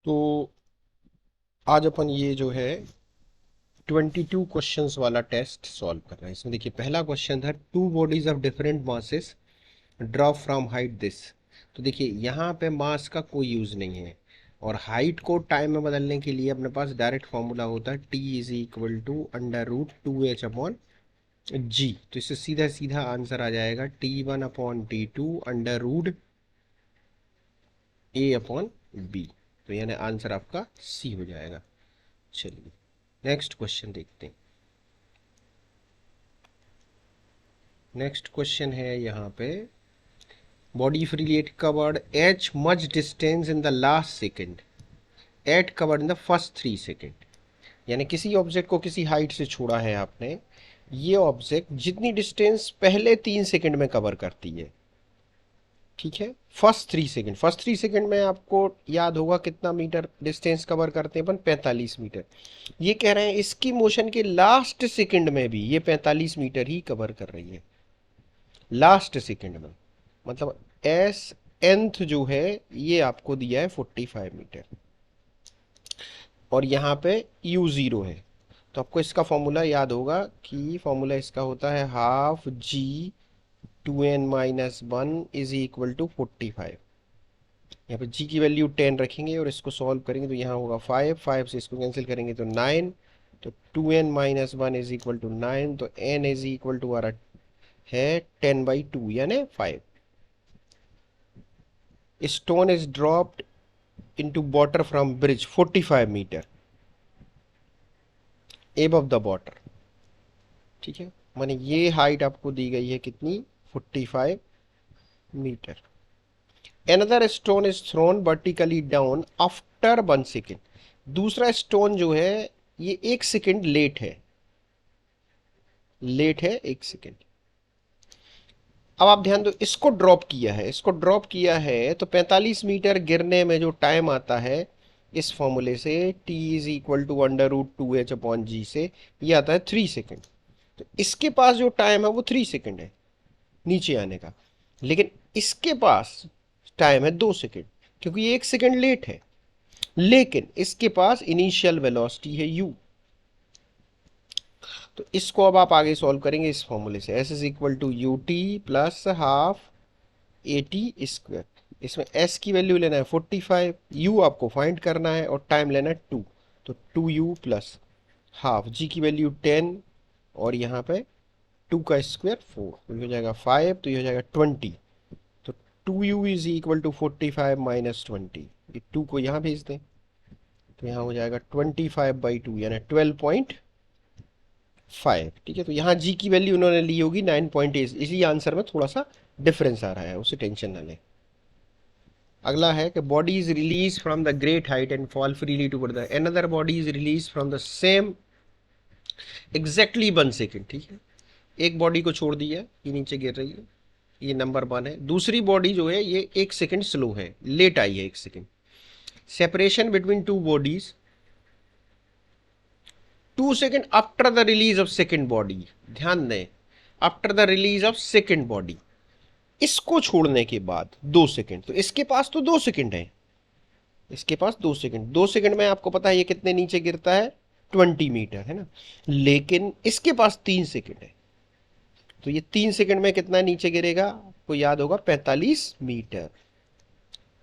तो आज अपन ये जो है 22 क्वेश्चंस वाला टेस्ट सॉल्व कर रहे हैं। इसमें देखिए पहला क्वेश्चन था two bodies of different masses drop from height this. तो देखिए यहाँ पे मास का कोई यूज़ नहीं है और हाइट को टाइम में बदलने के लिए अपने पास डायरेक्ट फॉर्मूला होता है t is equal to under root 2h upon g. तो इससे सीधा सीधा आंसर आ जाएगा T1 upon T2 under root A upon B. तो यानी आंसर आपका सी हो जाएगा। चलिए नेक्स्ट क्वेश्चन देखते हैं। नेक्स्ट क्वेश्चन है यहाँ पे body freely at covered as much distance in the last second at covered in the first 3 second. यानी किसी ऑब्जेक्ट को किसी हाइट से छोड़ा है आपने, ये ऑब्जेक्ट जितनी डिस्टेंस पहले 3 सेकेंड में कवर करती है, ठीक है, फर्स्ट 3 सेकेंड में आपको याद होगा कितना मीटर डिस्टेंस कवर करते हैं अपन, 45 मीटर। ये कह रहे हैं इसकी मोशन के लास्ट सेकेंड में भी ये 45 मीटर ही कवर कर रही है, लास्ट सेकेंड में। मतलब एस nth जो है ये आपको दिया है 45 मीटर और यहाँ पे u0 है। तो आपको इसका फॉर्मूला याद होगा कि फॉर्मूला इसका होता है half g 2n-1 is equal to 45। यहाँ पे g की वैल्यू 10 रखेंगे और इसको सॉल्व करेंगे तो यहाँ होगा 5 से इसको कैंसिल करेंगे तो 9। तो 2n-1 इज इक्वल टू 9। तो n इज इक्वल टू हमारा है 10/2 यानी 5। Stone is dropped into water from bridge 45 meter above the water, ठीक है। माने ये हाइट आपको दी गई है कितनी, 45 meter. Another stone is thrown vertically down after 1 second. दूसरा स्टोन जो है ये 1 सेकेंड लेट है, 1 सेकेंड। अब आप ध्यान दो, इसको ड्रॉप किया है, तो 45 मीटर गिरने में जो टाइम आता है इस फॉर्मूले से t is equal to under root 2h upon g से, ये आता है 3 सेकेंड। तो इसके पास जो टाइम है वो 3 सेकेंड है नीचे आने का, लेकिन इसके पास टाइम है 2 सेकेंड क्योंकि ये 1 सेकेंड लेट है। लेकिन इसके पास इनिशियल वेलोसिटी है u। तो इसको अब आप आगे सॉल्व करेंगे इस फॉर्मूले से, s is equal to u t plus half a t square. इसमें s की वैल्यू लेना है 45, u आपको फाइंड करना है और टाइम लेना है 2। तो 2u प्लस हाफ, g की वैल्यू 10 और यहाँ पे 2 का स्क्वायर 4, तो ये हो जाएगा 5, तो ये हो जाएगा 20। तो 2u is equal to 45 minus 20, ये 2 को यहाँ भेज दें तो यहाँ हो जाएगा 25/2 यानी 12.5, ठीक है। तो यहाँ g की वैल्यू उन्होंने ली होगी 9.8, इसलिए आंसर में थोड़ा सा डिफरेंस आ रहा है, उसे टेंशन ना लें। अगला है कि body is release from the great height and fall freely toward the another body is release from the same exactly 1 second, ठीक है। एक बॉडी को छोड़ दिया, ये नीचे गिर रही है, ये नंबर 1 है। दूसरी बॉडी जो है ये 1 सेकेंड स्लो है, लेट आई है 1 second. Separation between two bodies 2 second after the release of second body. ध्यान दें, after the release of second body, इसको छोड़ने के बाद 2 सेकेंड। तो इसके पास तो 2 सेकेंड है, इसके पास 2 सेकेंड। 2 सेकेंड में आपको पता है ये कितने नीचे गिरता है, 20 मीटर, है ना। लेकिन इसके पास 3 सेकेंड है, तो ये 3 सेकेंड में कितना नीचे गिरेगा, आपको याद होगा 45 मीटर।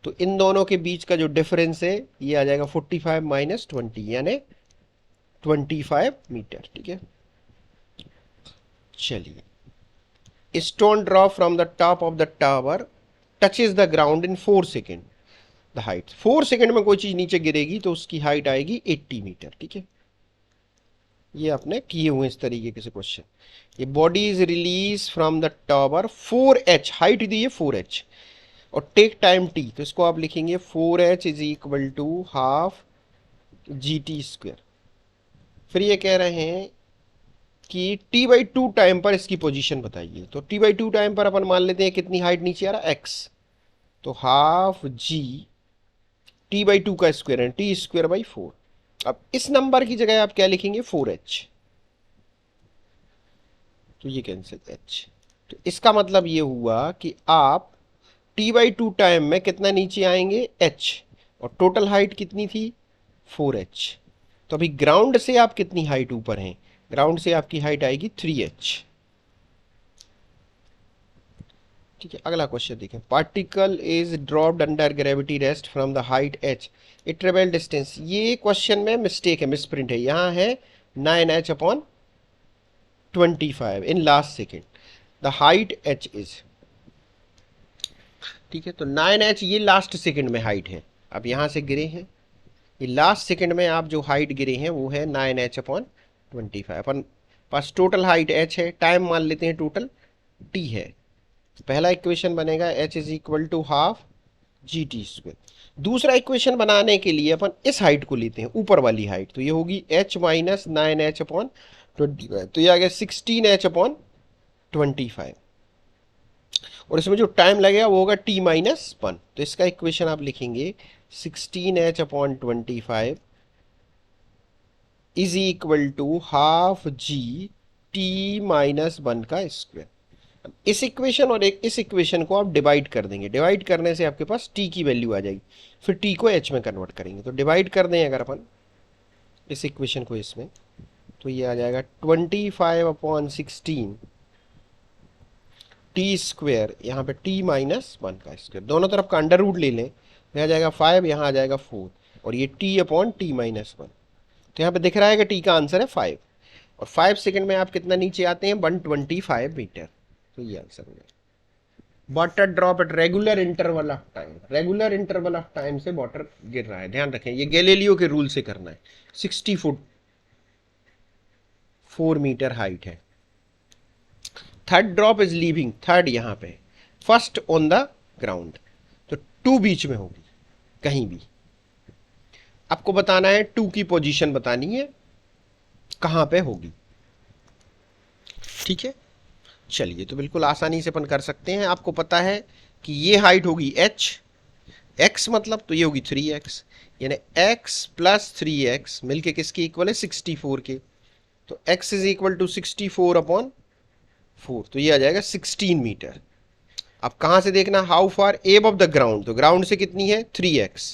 तो इन दोनों के बीच का जो डिफरेंस है ये आ जाएगा 45 माइनस 20 यानी 25 मीटर, ठीक है। चलिए, stone drop from the top of the tower touches the ground in 4 second. The height, 4 second में कोई चीज नीचे गिरेगी तो उसकी हाइट आएगी 80 मीटर, ठीक है। ये आपने किए हुए इस तरीके से क्वेश्चन। ये body is release from the tower 4h, height दी है 4h और टेक टाइम t, तो इसको आप लिखेंगे 4h is equal to half g t square. फिर ये कह रहे हैं कि t/2 टाइम पर इसकी पोजीशन बताइए। तो t/2 टाइम पर अपन मान लेते हैं कितनी हाइट नीचे आ रहा है, x। तो हाफ जी t/2 का स्क्वायर है t²/4। अब इस नंबर की जगह आप क्या लिखेंगे, 4h, तो ये कैंसिल h। तो इसका मतलब ये हुआ कि आप t/2 टाइम में कितना नीचे आएंगे, h। और टोटल हाइट कितनी थी 4h। तो अभी ग्राउंड से आप कितनी हाइट ऊपर हैं, ग्राउंड से आपकी हाइट आएगी 3h। ठीक है, अगला क्वेश्चन देखें। Particle is dropped under gravity rest from the height h, it travel distance. ये क्वेश्चन में मिस्टेक है, मिसप्रिंट है, यहाँ है 9h upon 25 in last second, the height h is. ठीक है, तो 9h ये लास्ट सेकेंड में हाइट है, अब यहाँ से गिरे हैं, ये लास्ट सेकेंड में आप जो हाइट गिरे हैं वो है 9h अपॉन 25। अपन पास टोटल हाइट h है, टाइम मान लेते हैं टोटल t है। पहला इक्वेशन बनेगा h is equal to half GT²। दूसरा इक्वेशन बनाने के लिए अपन इस हाइट को लेते हैं, ऊपर वाली हाइट, तो ये होगी h माइनस 9h अपॉन 25, तो ये आ गया 16h अपॉन 25, और इसमें जो टाइम लगेगा वो होगा t माइनस 1। तो इसका इक्वेशन आप लिखेंगे 16h upon 25 is equal to half g t minus 1 का स्क्वायर। इस इक्वेशन और एक इस इक्वेशन को आप डिवाइड कर देंगे, डिवाइड करने से आपके पास t की वैल्यू आ जाएगी, फिर t को h में कन्वर्ट करेंगे। तो डिवाइड कर दें अगर अपन इस इक्वेशन को इसमें, तो ये आ जाएगा 25 अपॉन 16 टी स्क्वायर, यहाँ पे t माइनस 1 का स्क्वायर, दोनों तरफ का अंडर रूट ले लें, यहाँ आ जाएगा 5, यहाँ आ जाएगा 4, और ये t अपॉन t माइनस 1। तो यहाँ पे दिख रहा है कि t का आंसर है 5, और 5 सेकंड में आप कितना नीचे आते हैं 125 मीटर। तो ये आंसर हो गया। Water drop at regular interval of time, regular interval of time से वाटर गिर रहा है, ध्यान रखें ये गैलीलियो के रूल से करना है। 60 फुट 4 मीटर हाइट है। Third drop is leaving, third यहाँ पे, फर्स्ट ऑन द ग्राउंड, तो 2 बीच में होगी कहीं भी। आपको बताना है 2 की पोजीशन बतानी है कहां पे होगी। ठीक है, चलिए तो बिल्कुल आसानी से अपन कर सकते हैं। आपको पता है कि ये हाइट होगी h, x मतलब, तो ये होगी 3x, यानी x प्लस 3x मिलके किसके इक्वल है 64 के, तो x is equal to 64 upon 4, तो ये आ जाएगा 16 मीटर। अब कहां से देखना, how far above the ground, तो ग्राउंड से कितनी है 3x,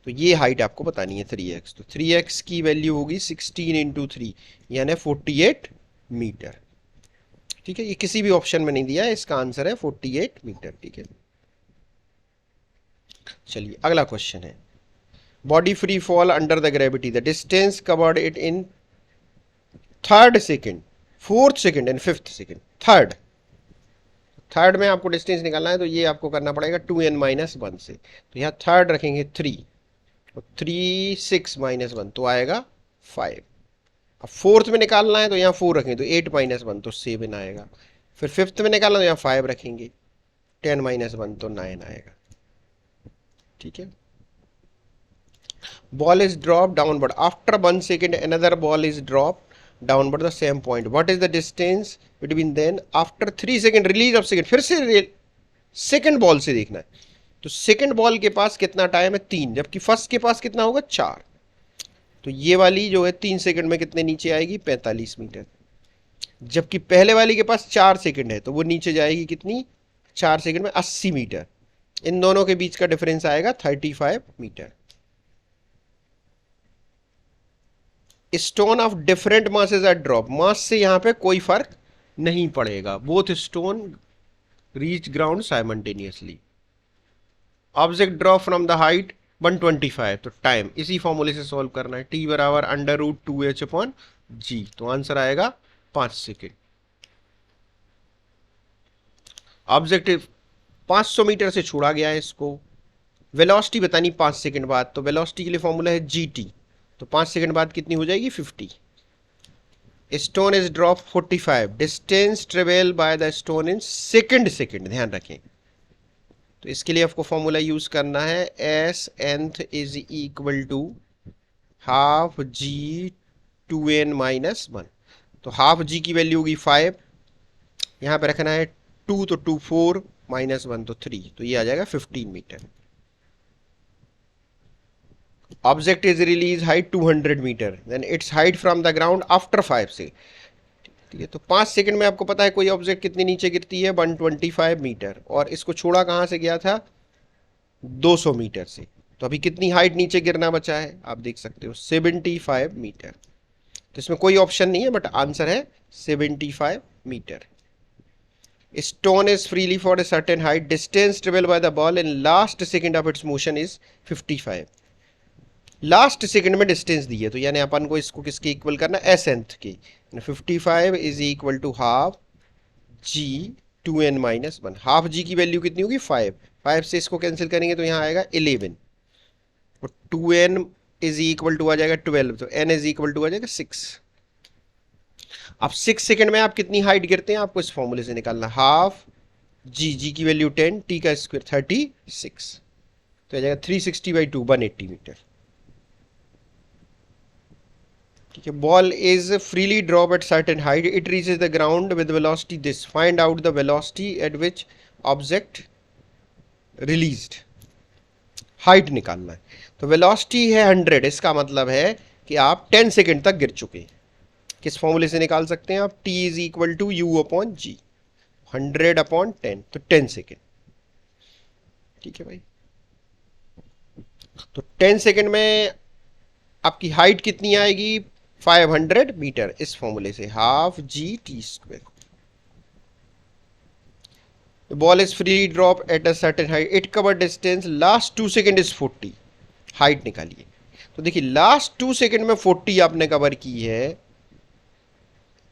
तो ये हाइट आपको बतानी है 3x, तो 3x की वैल्यू होगी 16 इंटू 3 यानी 48 मीटर। ठीक है, ये किसी भी ऑप्शन में नहीं दिया है, इसका आंसर है 48 मीटर। ठीक है, चलिए अगला क्वेश्चन है। Body free fall under the gravity, the distance covered it in third second, fourth second and fifth second. Third में आपको डिस्टेंस निकालना है, तो ये आपको करना पड़ेगा 2n माइनस 1 से, तो यहाँ थर्ड रखेंगे 3, तो 3 6 माइनस 1 तो आएगा 5। अब फोर्थ में निकालना है तो यहाँ 4 रखेंगे, तो 8 माइनस 1 तो 7 आएगा। फिर फिफ्थ में निकालना तो यहाँ 5 रखेंगे, 10 माइनस 1 तो 9 आएगा। ठीक है, ball is drop downward after 1 second, another ball is drop downward the same point, what is the distance between then after 3 second release of second. फिर से सेकेंड बॉल से देखना है, तो सेकेंड बॉल के पास कितना टाइम है 3, जबकि फर्स्ट के पास कितना होगा 4, तो ये वाली जो है 3 सेकंड में कितने नीचे आएगी 45 मीटर, जबकि पहले वाली के पास 4 सेकंड है, तो वो नीचे जाएगी कितनी 4 सेकंड में 80 मीटर। इन दोनों के बीच का डिफरेंस आएगा 35 metre. Stone of different masses are drop, mass से यहां पे कोई फर्क नहीं पड़ेगा, both stone reach ground simultaneously. Object drop from the height 125, तो टाइम इसी फॉर्मूले से सॉल्व करना है, t बराबर under root 2h upon g, तो आंसर आएगा 5 सेकेंड। ऑब्जेक्ट 500 मीटर से छोड़ा गया है, इसको वेलोसिटी बतानी 5 सेकेंड बाद, तो वेलोसिटी के लिए फॉर्मूला है gt, तो 5 सेकेंड बाद कितनी हो जाएगी 50। Stone is drop 45, distance travel by the stone in second, ध्यान रखें। तो इसके लिए आपको फॉर्मूला यूज करना है S nth is equal to half g 2n minus 1, तो हाफ जी की वैल्यू होगी 5, यहां पे रखना है 2, तो 2 4 माइनस 1 तो 3, तो ये आ जाएगा 15 meter. Object is release height 200 meter, then its height from the ground after 5 से। ठीक है, तो 5 सेकंड में आपको पता है कोई ऑब्जेक्ट कितनी नीचे गिरती है 125 मीटर, और इसको छोड़ा कहां से गया था 200 मीटर से, तो अभी कितनी हाइट नीचे गिरना बचा है आप देख सकते हो 75 मीटर। तो इसमें कोई ऑप्शन नहीं है बट आंसर है 75 metre. Stone is freely for a certain height. Distance traveled by the ball in last second of its motion is 55. Last second में डिस्टेंस दी है तो यानी अपन को इसको किसके इक्वल करना एस एंथ के 55 is equal to half g 2n-1। Half g की वैल्यू कितनी होगी 5 से इसको कैंसिल करेंगे तो यहाँ आएगा 11 और 2n इज इक्वल टू आ जाएगा 12 तो n इज इक्वल टू आ जाएगा 6। अब 6 सेकंड में आप कितनी हाइट गिरते हैं आपको इस फॉर्मूले से निकालना हाफ जी की वैल्यू 10 टी का स्क्वायर 36 तो आ जाएगा 360/2 180 मीटर। ठीक है ball is freely drop at certain height it reaches the ground with velocity this find out the velocity at which object released. Height निकालना है तो वेलोसिटी है 100 इसका मतलब है कि आप 10 सेकंड तक गिर चुके हैं। किस फॉर्मूले से निकाल सकते हैं आप t is equal to u upon g 100/10 तो 10 सेकेंड। ठीक है भाई तो 10 सेकेंड में आपकी हाइट कितनी आएगी 500 मीटर इस फॉर्मूले से half g t square. The ball is freely dropped at a certain height. It covered distance. Last 2 second is 40. Height निकालिए तो देखिए लास्ट 2 सेकेंड में 40 आपने कवर की है।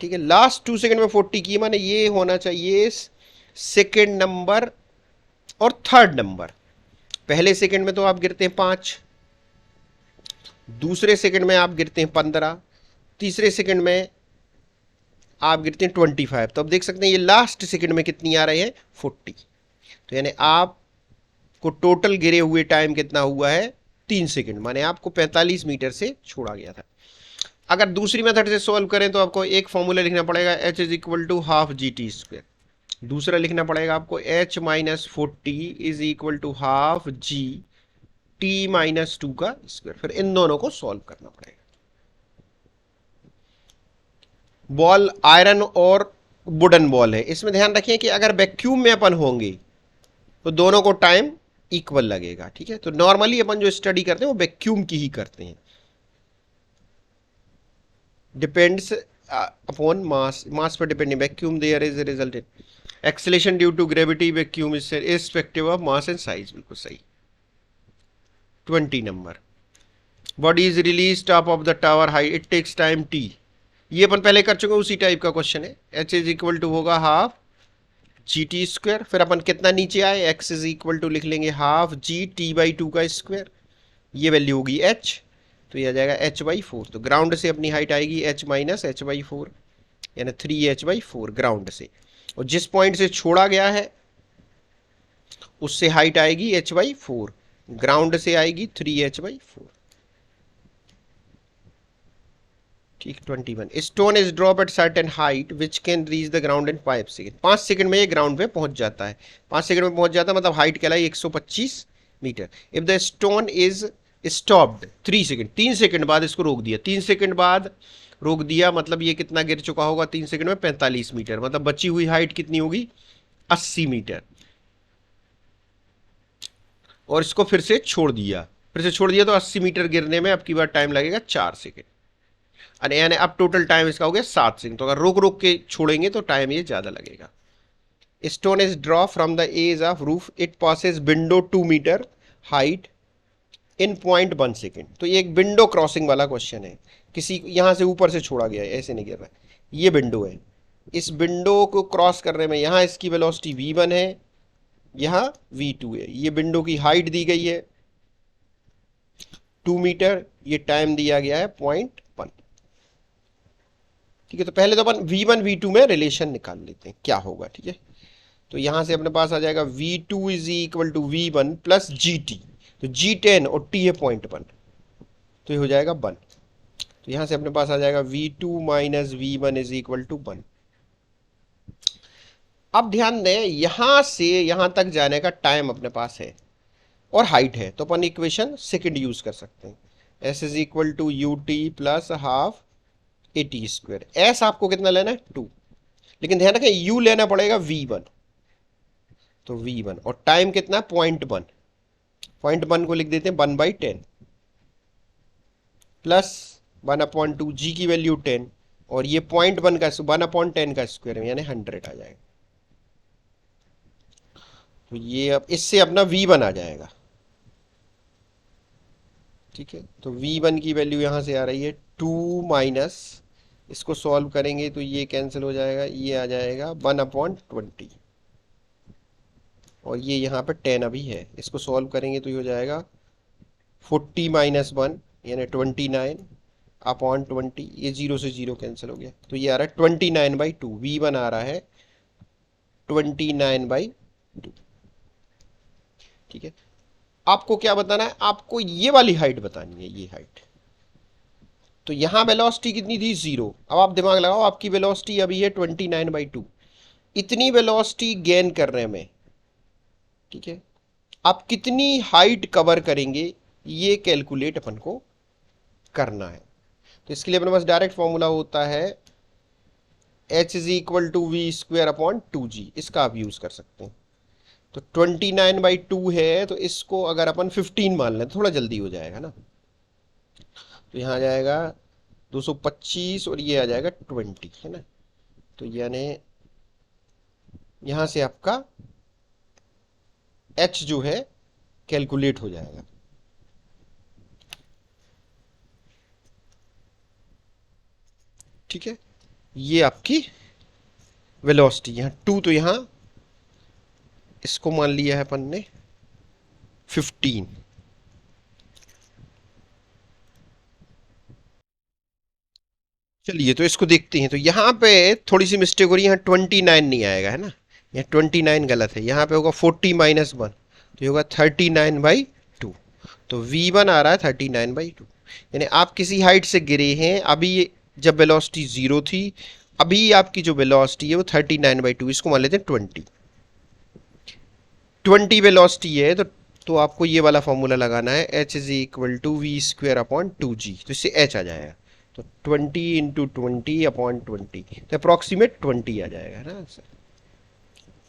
ठीक है लास्ट 2 सेकेंड में 40 की माने ये होना चाहिए सेकेंड नंबर और थर्ड नंबर। पहले सेकेंड में तो आप गिरते हैं 5, दूसरे सेकेंड में आप गिरते हैं 15, तीसरे सेकेंड में आप गिरते हैं 25। तो अब देख सकते हैं ये लास्ट सेकेंड में कितनी आ रही है 40। तो यानी आपको टोटल गिरे हुए टाइम कितना हुआ है 3 सेकेंड माने आपको 45 मीटर से छोड़ा गया था। अगर दूसरी मेथड से सॉल्व करें तो आपको एक फॉर्मूला लिखना पड़ेगा h is equal to half g t square. दूसरा लिखना पड़ेगा आपको h minus 40 is equal to half g t minus 2 का स्क्वायर। फिर इन दोनों को सॉल्व करना पड़ेगा। बॉल आयरन और वुडन बॉल है इसमें ध्यान रखिए कि अगर वैक्यूम में अपन होंगे तो दोनों को टाइम इक्वल लगेगा। ठीक है तो नॉर्मली अपन जो स्टडी करते हैं वो वैक्यूम की ही करते हैं। depends upon mass पर depending vacuum there is a resultant acceleration due to gravity vacuum is irrespective of mass and size। बिल्कुल सही। 20 number body is released top of the tower height it takes time t। ये अपन पहले कर चुके उसी type का question है। h is equal to होगा हाफ जी टी स्क्वायर। फिर अपन कितना नीचे आए x इज इक्वल टू लिख लेंगे हाफ जी टी बाई 2 का स्क्वायर। ये वैल्यू होगी h तो ये आ जाएगा h/4। तो ग्राउंड से अपनी हाइट आएगी h माइनस h/4 यानी 3h/4 ग्राउंड से और जिस पॉइंट से छोड़ा गया है उससे हाइट आएगी h/4 ग्राउंड से आएगी 3h/4। ठीक 21 stone is drop at certain height which can reach the ground in 5 second. 5 second में ये ग्राउंड पे पहुंच जाता है। 5 सेकेंड में पहुंच जाता है मतलब हाइट कहलाई 125 meter. If the stone is stopped 3 second 3 second बाद इसको रोक दिया 3 सेकेंड बाद रोक दिया मतलब ये कितना गिर चुका होगा 3 सेकेंड में 45 मीटर मतलब बची हुई हाइट कितनी होगी 80 मीटर। और इसको फिर से छोड़ दिया तो 80 मीटर गिरने में अब की बार टाइम लगेगा 4 सेकेंड यानी अब टोटल टाइम इसका हो गया 7 सेकेंड। तो अगर रोक रोक के छोड़ेंगे तो टाइम ये ज्यादा लगेगा। Stone is draw from the edge of roof it passes window 2 meter height in 0.1 second. तो ये एक विंडो क्रॉसिंग वाला क्वेश्चन है। किसी यहां से ऊपर से छोड़ा गया है ऐसे नहीं गिर रहा है। ये विंडो है इस विंडो को क्रॉस करने में यहां इसकी वेलोसिटी v1 है यहां v2 है। ये विंडो की हाइट दी गई है 2 मीटर ये टाइम दिया गया है 0.1। ठीक है तो पहले तो अपन v1 v2 में रिलेशन निकाल लेते हैं क्या होगा। ठीक है तो यहां से अपने पास आ जाएगा v2 is equal to v1 plus gt। तो g10 और t है 0.1 तो ये हो जाएगा 1। तो यहां से अपने पास आ जाएगा v2 minus v1 is equal to 1। अब ध्यान दें यहां से यहां तक जाने का टाइम अपने पास है और हाइट है तो अपन इक्वेशन सेकंड यूज कर सकते हैं s is equal to u t plus half a t square. S आपको कितना लेना है 2 लेकिन ध्यान रखें u लेना पड़ेगा v1 तो v1 और टाइम कितना 0.1 0.1 को लिख देते हैं 1/10 प्लस 1/2 जी की वैल्यू 10 और ये 0.1 का 1/10 का स्क्वायर में यानी 100 आ जाएगा। तो ये अब इससे अपना v1 आ जाएगा। ठीक है, तो v1 की वैल्यू यहां से आ रही है 2 माइनस, इसको सॉल्व करेंगे तो ये कैंसिल हो जाएगा, ये आ जाएगा 1/20 और ये यहाँ पे 10 अभी है, इसको सॉल्व करेंगे तो ये हो जाएगा 40 माइनस 1 यानी 29/20, ये 0 से 0 कैंसिल हो गया, तो ये आ रहा है 29/2। v1 आ रहा है 29/2। ठीक है, आपको क्या बताना है, आपको ये वाली हाइट बतानी है, ये हाइट। तो यहां वेलोसिटी कितनी थी 0, अब आप दिमाग लगाओ, आपकी वेलोसिटी अभी है 29/2, इतनी वेलोसिटी गेन कर रहे हैं मैं। ठीक है, आप कितनी हाइट कवर करेंगे ये कैलकुलेट अपन को करना है। तो इसके लिए अपने पास डायरेक्ट फॉर्मूला होता है h=v²/2g, इसका आप यूज कर सकते हैं। तो 29/2 है, तो इसको अगर अपन 15 मान लें थोड़ा जल्दी हो जाएगा ना, तो यहाँ आ जाएगा 225 और ये आ जाएगा 20, है ना। तो यानी यहां से आपका h जो है कैलकुलेट हो जाएगा। ठीक है, ये आपकी वेलोसिटी, यहाँ 2 तो यहाँ इसको मान लिया है अपन ने 15। चलिए तो इसको देखते हैं, तो यहाँ पे थोड़ी सी मिस्टेक हो रही है, यहाँ 29 नहीं आएगा, है ना, यहाँ 29 गलत है, यहाँ पे होगा 40 - 1, तो ये होगा 39/2। तो v1 आ रहा है 39/2, यानी आप किसी हाइट से गिरे हैं, अभी जब वेलोसिटी 0 थी, अभी आपकी जो वेलोसिटी है वो 39/2, इसको मान लेते हैं 20 वेलोसिटी है, तो आपको ये वाला फॉर्मूला लगाना है h=v²/2g, तो इससे h आ जाएगा, तो 20 × 20/20, तो अप्रॉक्सीमेट 20 आ जाएगा, है ना सर।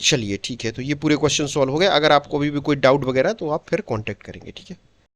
चलिए ठीक है, तो ये पूरे क्वेश्चन सॉल्व हो गए। अगर आपको अभी भी कोई डाउट वगैरह तो आप फिर कांटेक्ट करेंगे, ठीक है।